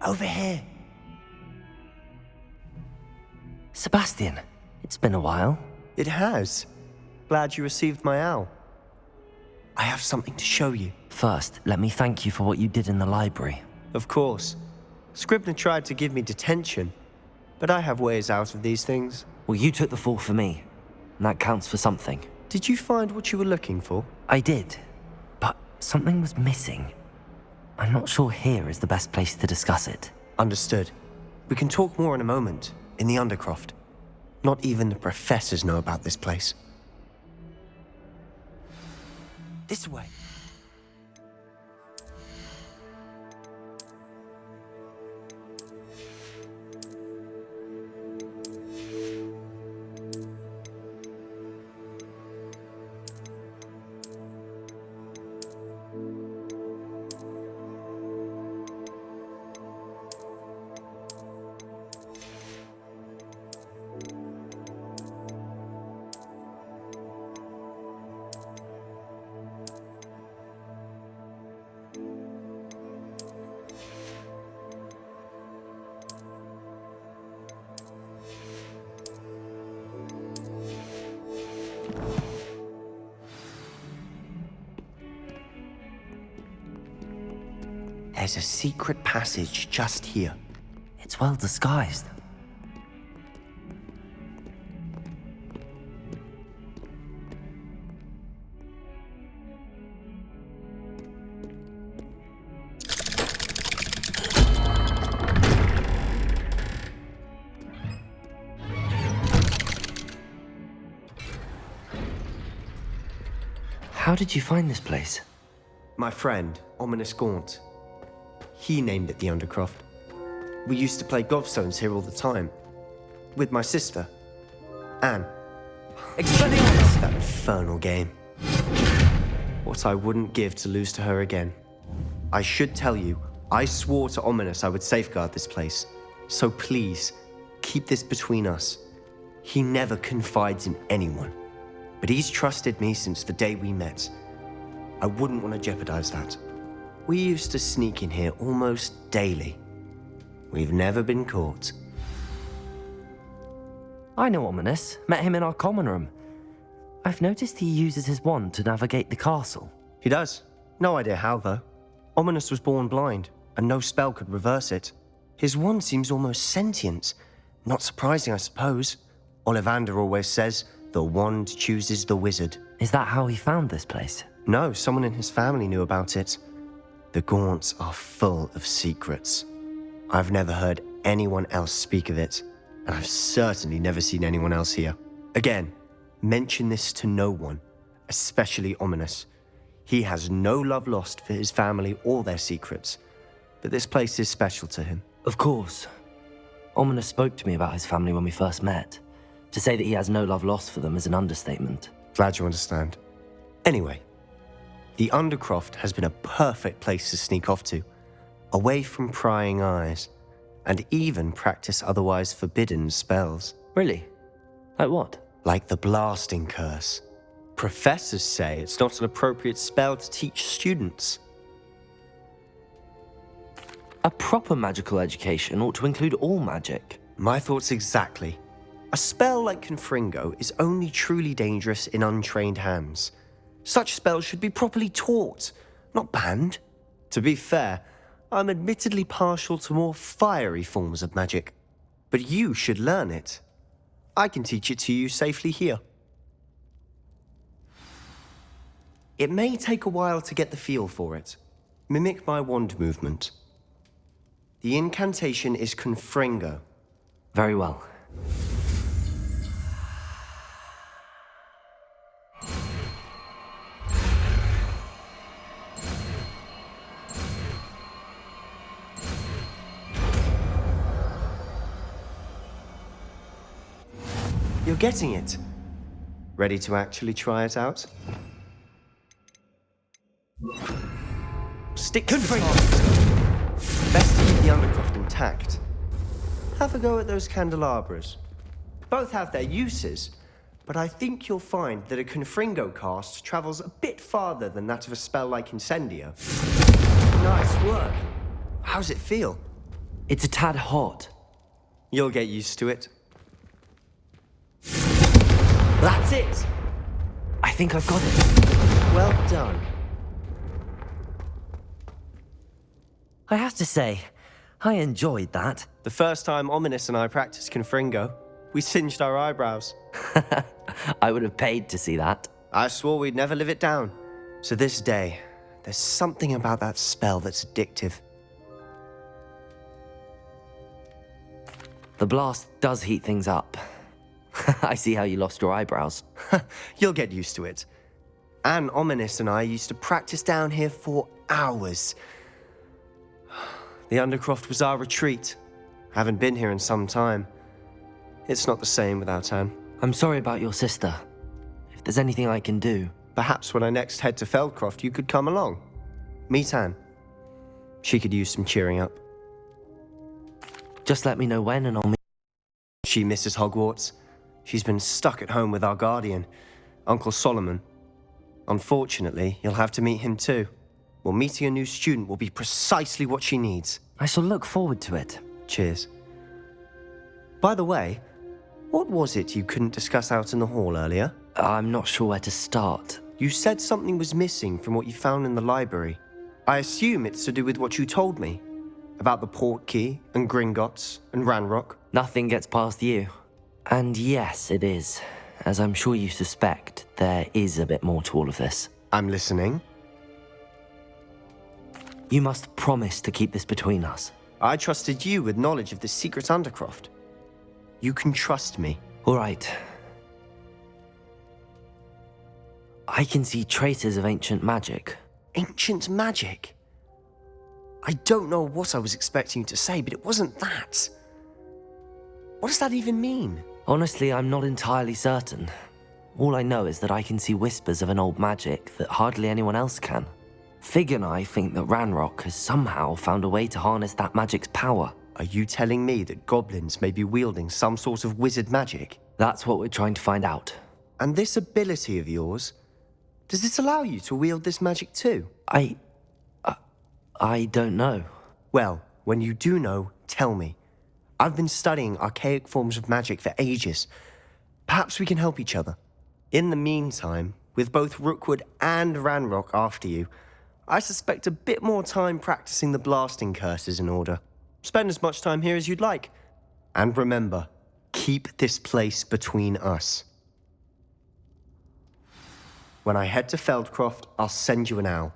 Over here. Sebastian, it's been a while. It has. Glad you received my owl. I have something to show you. First, let me thank you for what you did in the library. Of course. Scribner tried to give me detention, but I have ways out of these things. Well, you took the fall for me, and that counts for something. Did you find what you were looking for? I did, but something was missing. I'm not sure here is the best place to discuss it. Understood. We can talk more in a moment, in the Undercroft. Not even the professors know about this place. This way. There's a secret passage just here. It's well disguised. How did you find this place? My friend, Ominous Gaunt. He named it the Undercroft. We used to play gobstones here all the time. With my sister, Anne. Expelliarmus! That infernal game. What I wouldn't give to lose to her again. I should tell you, I swore to Ominous I would safeguard this place. So please, keep this between us. He never confides in anyone. But he's trusted me since the day we met. I wouldn't want to jeopardize that. We used to sneak in here almost daily. We've never been caught. I know Ominous. Met him in our common room. I've noticed he uses his wand to navigate the castle. He does. No idea how, though. Ominous was born blind, and no spell could reverse it. His wand seems almost sentient. Not surprising, I suppose. Ollivander always says, the wand chooses the wizard. Is that how he found this place? No, someone in his family knew about it. The Gaunts are full of secrets. I've never heard anyone else speak of it, and I've certainly never seen anyone else here. Again, mention this to no one, especially Ominous. He has no love lost for his family or their secrets, but this place is special to him. Of course. Ominous spoke to me about his family when we first met. To say that he has no love lost for them is an understatement. Glad you understand. Anyway, the Undercroft has been a perfect place to sneak off to, away from prying eyes, and even practice otherwise forbidden spells. Really? Like what? Like the blasting curse. Professors say it's not an appropriate spell to teach students. A proper magical education ought to include all magic. My thoughts exactly. A spell like Confringo is only truly dangerous in untrained hands. Such spells should be properly taught, not banned. To be fair, I'm admittedly partial to more fiery forms of magic, but you should learn it. I can teach it to you safely here. It may take a while to get the feel for it. Mimic my wand movement. The incantation is Confringo. Very well. You're getting it. Ready to actually try it out? Stick to the target. Best to keep the Undercroft intact. Have a go at those candelabras. Both have their uses, but I think you'll find that a Confringo cast travels a bit farther than that of a spell like Incendio. Nice work. How's it feel? It's a tad hot. You'll get used to it. That's it! I think I've got it. Well done. I have to say, I enjoyed that. The first time Ominous and I practiced Confringo, we singed our eyebrows. I would have paid to see that. I swore we'd never live it down. So this day, there's something about that spell that's addictive. The blast does heat things up. I see how you lost your eyebrows. You'll get used to it. And Ominous and I used to practice down here for hours. The Undercroft was our retreat. Haven't been here in some time. It's not the same without Anne. I'm sorry about your sister. If there's anything I can do... Perhaps when I next head to Feldcroft, you could come along. Meet Anne. She could use some cheering up. Just let me know when and I'll meet... She misses Hogwarts. She's been stuck at home with our guardian, Uncle Solomon. Unfortunately, you'll have to meet him too. Well, meeting a new student will be precisely what she needs. I shall look forward to it. Cheers. By the way, what was it you couldn't discuss out in the hall earlier? I'm not sure where to start. You said something was missing from what you found in the library. I assume it's to do with what you told me. About the Portkey, and Gringotts, and Ranrock. Nothing gets past you. And yes, it is. As I'm sure you suspect, there is a bit more to all of this. I'm listening. You must promise to keep this between us. I trusted you with knowledge of the secret Undercroft. You can trust me. All right. I can see traces of ancient magic. Ancient magic? I don't know what I was expecting you to say, but it wasn't that. What does that even mean? Honestly, I'm not entirely certain. All I know is that I can see whispers of an old magic that hardly anyone else can. Fig and I think that Ranrock has somehow found a way to harness that magic's power. Are you telling me that goblins may be wielding some sort of wizard magic? That's what we're trying to find out. And this ability of yours, does it allow you to wield this magic too? I don't know. Well, when you do know, tell me. I've been studying archaic forms of magic for ages. Perhaps we can help each other. In the meantime, with both Rookwood and Ranrock after you, I suspect a bit more time practicing the blasting curse is in order. Spend as much time here as you'd like. And remember, keep this place between us. When I head to Feldcroft, I'll send you an owl.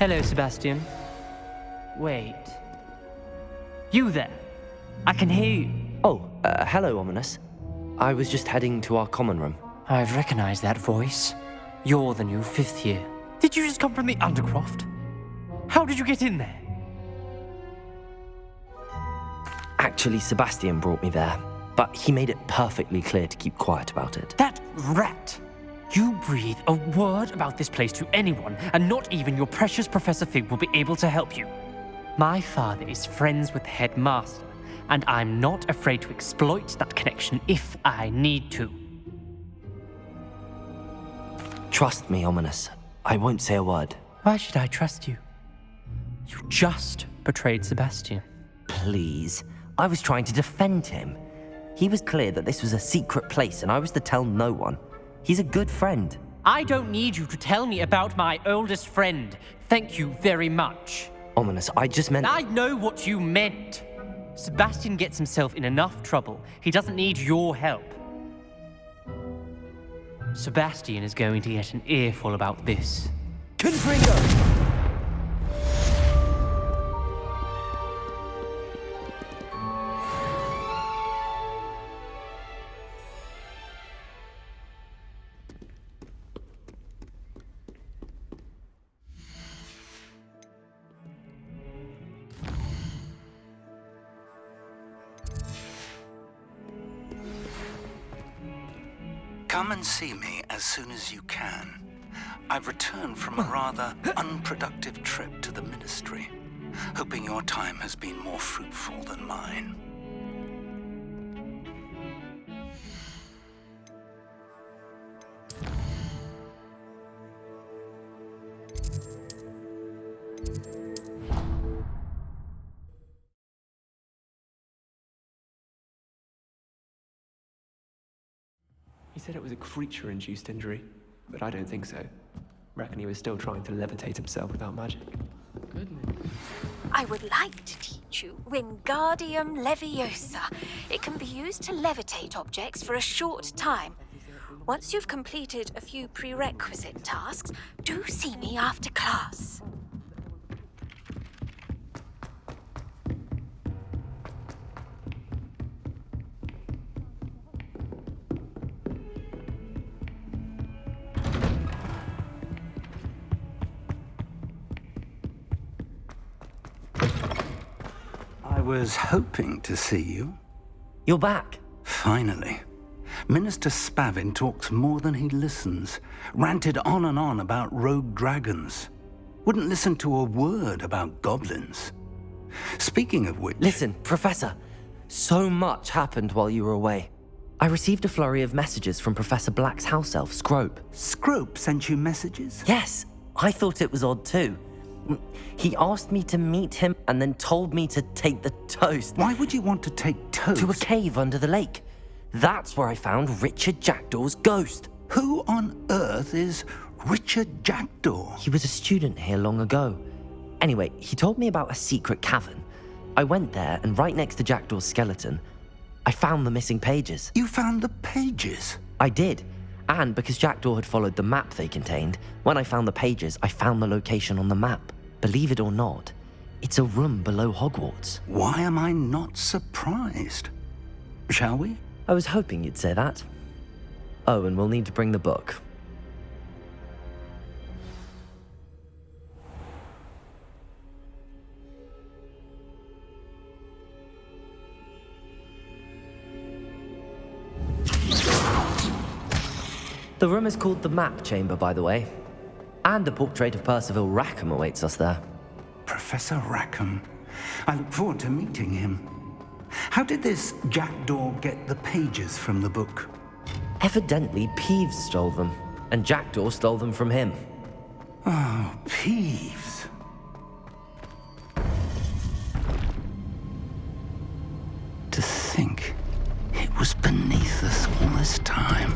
Hello, Sebastian. Wait. You there? I can hear you. Oh, hello, Ominous. I was just heading to our common room. I've recognized that voice. You're the new 5th year. Did you just come from the Undercroft? How did you get in there? Actually, Sebastian brought me there, but he made it perfectly clear to keep quiet about it. That rat! You breathe a word about this place to anyone, and not even your precious Professor Fig will be able to help you. My father is friends with the headmaster, and I'm not afraid to exploit that connection if I need to. Trust me, Ominous. I won't say a word. Why should I trust you? You just betrayed Sebastian. Please. I was trying to defend him. He was clear that this was a secret place, and I was to tell no one. He's a good friend. I don't need you to tell me about my oldest friend. Thank you very much. Ominous, I just meant... I know what you meant. Sebastian gets himself in enough trouble. He doesn't need your help. Sebastian is going to get an earful about this. Confringo! Come and see me as soon as you can. I've returned from a rather unproductive trip to the Ministry. hoping your time has been more fruitful than mine. He said it was a creature-induced injury, but I don't think so. Reckon he was still trying to levitate himself without magic. Goodness. I would like to teach you Wingardium Leviosa. It can be used to levitate objects for a short time. Once you've completed a few prerequisite tasks, do see me after class. I was hoping to see you. You're back. Finally. Minister Spavin talks more than he listens. Ranted on and on about rogue dragons. Wouldn't listen to a word about goblins. Speaking of which... Listen, Professor. So much happened while you were away. I received a flurry of messages from Professor Black's house elf, Scrope. Scrope sent you messages? Yes, I thought it was odd too. He asked me to meet him and then told me to take the toast. Why would you want to take toast? To a cave under the lake. That's where I found Richard Jackdaw's ghost. Who on earth is Richard Jackdaw? He was a student here long ago. Anyway, he told me about a secret cavern. I went there, and right next to Jackdaw's skeleton, I found the missing pages. You found the pages? I did. And because Jackdaw had followed the map they contained, when I found the pages, I found the location on the map. Believe it or not, it's a room below Hogwarts. Why am I not surprised? Shall we? I was hoping you'd say that. Oh, and we'll need to bring the book. The room is called the Map Chamber, by the way. And a portrait of Percival Rackham awaits us there. Professor Rackham. I look forward to meeting him. How did this Jackdaw get the pages from the book? Evidently, Peeves stole them, and Jackdaw stole them from him. Oh, Peeves. To think it was beneath us all this time.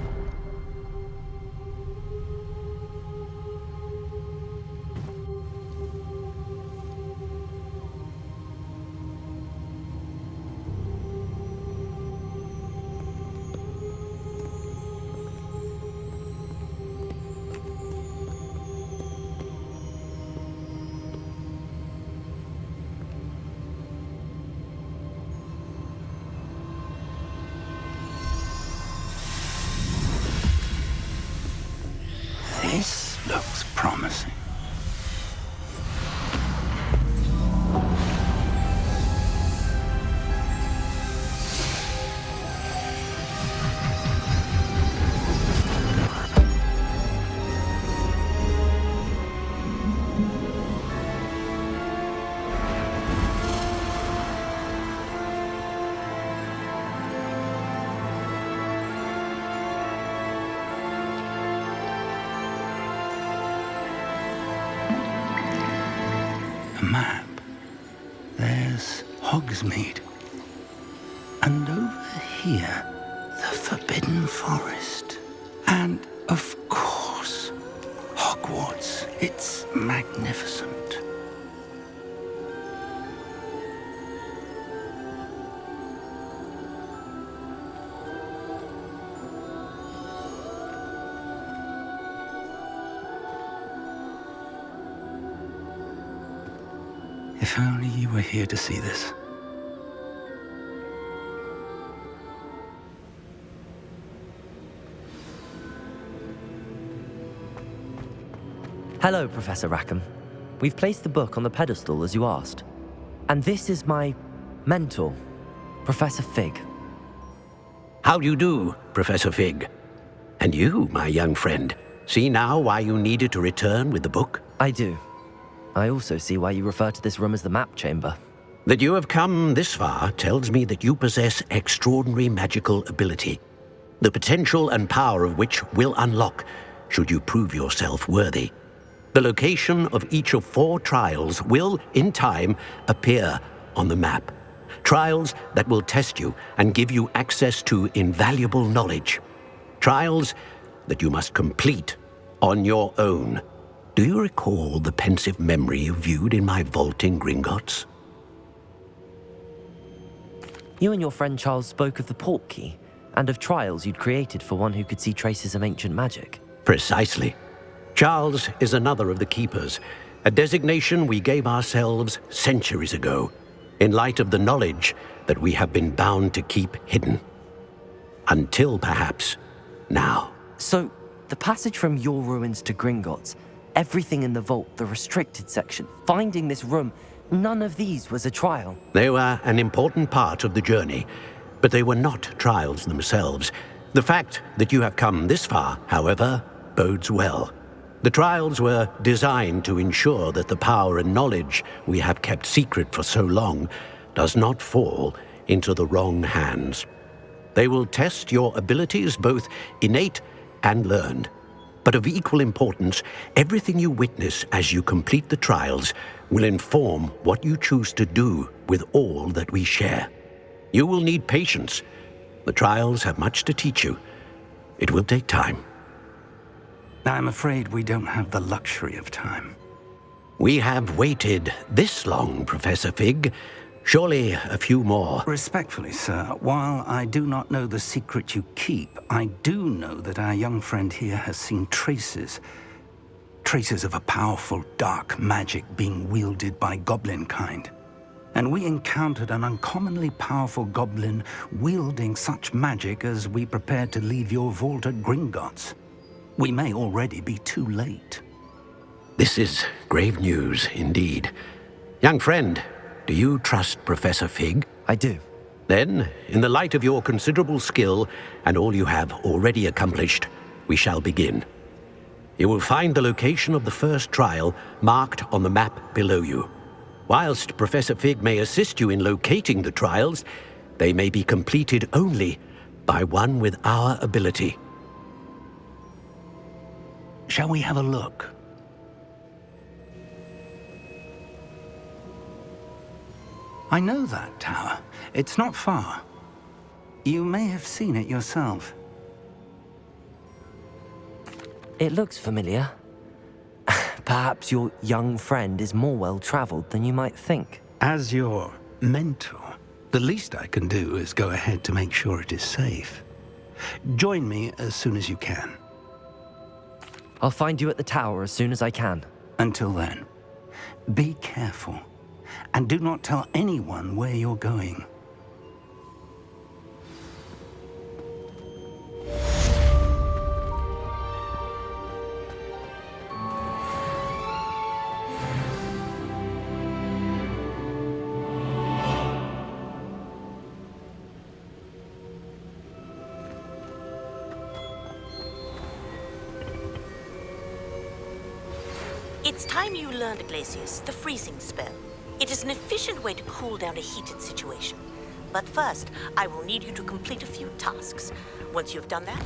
This looks promising. A map. There's Hogsmeade. And over here, the Forbidden Forest. And, of course, Hogwarts. It's magnificent. If only you were here to see this. Hello, Professor Rackham. We've placed the book on the pedestal as you asked. And this is my mentor, Professor Fig. How do you do, Professor Fig? And you, my young friend, see now why you needed to return with the book? I do. I also see why you refer to this room as the map chamber. That you have come this far tells me that you possess extraordinary magical ability, the potential and power of which will unlock should you prove yourself worthy. The location of each of 4 trials will, in time, appear on the map. Trials that will test you and give you access to invaluable knowledge. Trials that you must complete on your own. Do you recall the pensive memory you viewed in my vault in Gringotts? You and your friend Charles spoke of the port key, and of trials you'd created for one who could see traces of ancient magic. Precisely. Charles is another of the Keepers, a designation we gave ourselves centuries ago, in light of the knowledge that we have been bound to keep hidden. Until, perhaps, now. So, the passage from your ruins to Gringotts, everything in the vault, the restricted section, finding this room, none of these was a trial. They were an important part of the journey, but they were not trials themselves. The fact that you have come this far, however, bodes well. The trials were designed to ensure that the power and knowledge we have kept secret for so long does not fall into the wrong hands. They will test your abilities, both innate and learned. But of equal importance, everything you witness as you complete the trials will inform what you choose to do with all that we share. You will need patience. The trials have much to teach you. It will take time. I'm afraid we don't have the luxury of time. We have waited this long, Professor Fig. Surely a few more. Respectfully, sir, while I do not know the secret you keep, I do know that our young friend here has seen traces of a powerful dark magic being wielded by goblin kind. And we encountered an uncommonly powerful goblin wielding such magic as we prepared to leave your vault at Gringotts. We may already be too late. This is grave news indeed. Young friend, do you trust Professor Fig? I do. Then, in the light of your considerable skill and all you have already accomplished, we shall begin. You will find the location of the first trial marked on the map below you. Whilst Professor Fig may assist you in locating the trials, they may be completed only by one with our ability. Shall we have a look? I know that tower. It's not far. You may have seen it yourself. It looks familiar. Perhaps your young friend is more well-traveled than you might think. As your mentor, the least I can do is go ahead to make sure it is safe. Join me as soon as you can. I'll find you at the tower as soon as I can. Until then, be careful, and do not tell anyone where you're going. It's time you learned, Glacius, the freezing spell. It is an efficient way to cool down a heated situation. But first, I will need you to complete a few tasks. Once you've done that,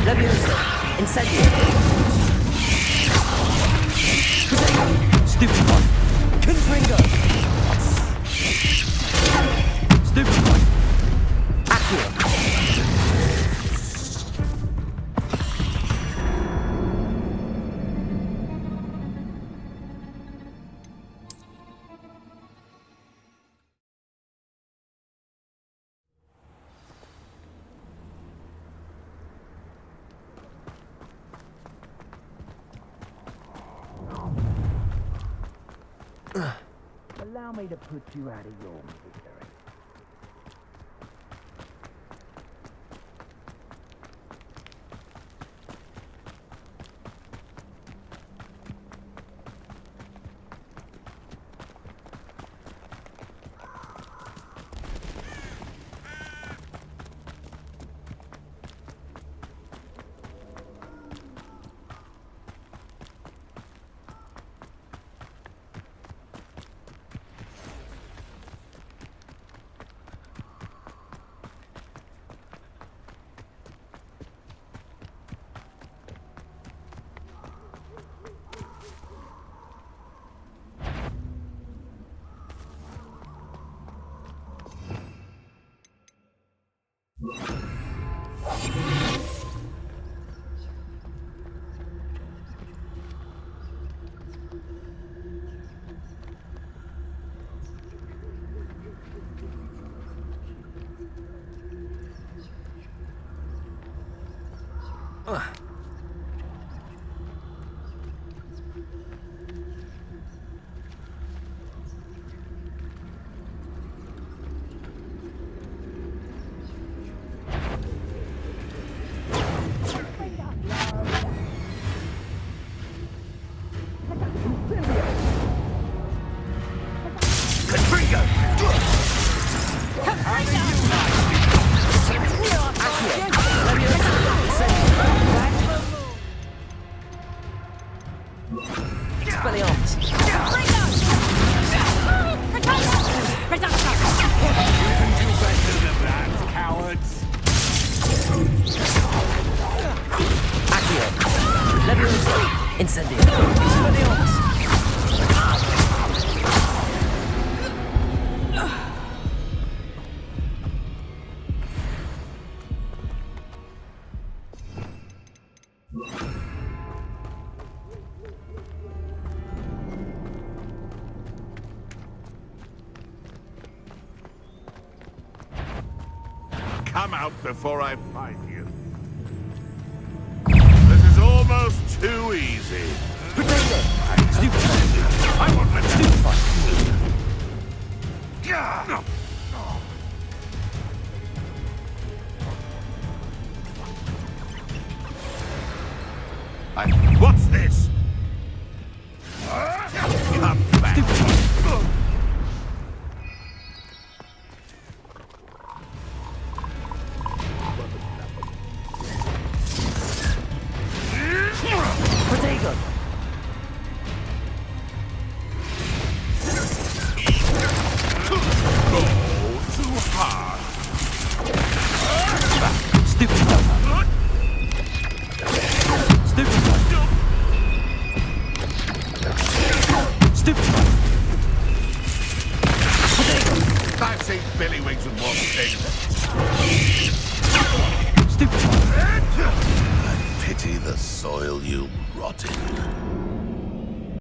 Leviosa! Incendio! Stupid one! Confringo! Stupid one! Accio! Allow me to put you out of your misery. Incendio! Expelliarmus! Come out before I find you. This is almost too easy. Potato! Stupid! I want my stupid! What's this? Come back. Potato! Too hard. Stupid! Stupid! Stupid! I've seen Billy Wings with more things. Stupid! I pity the soil you rot in.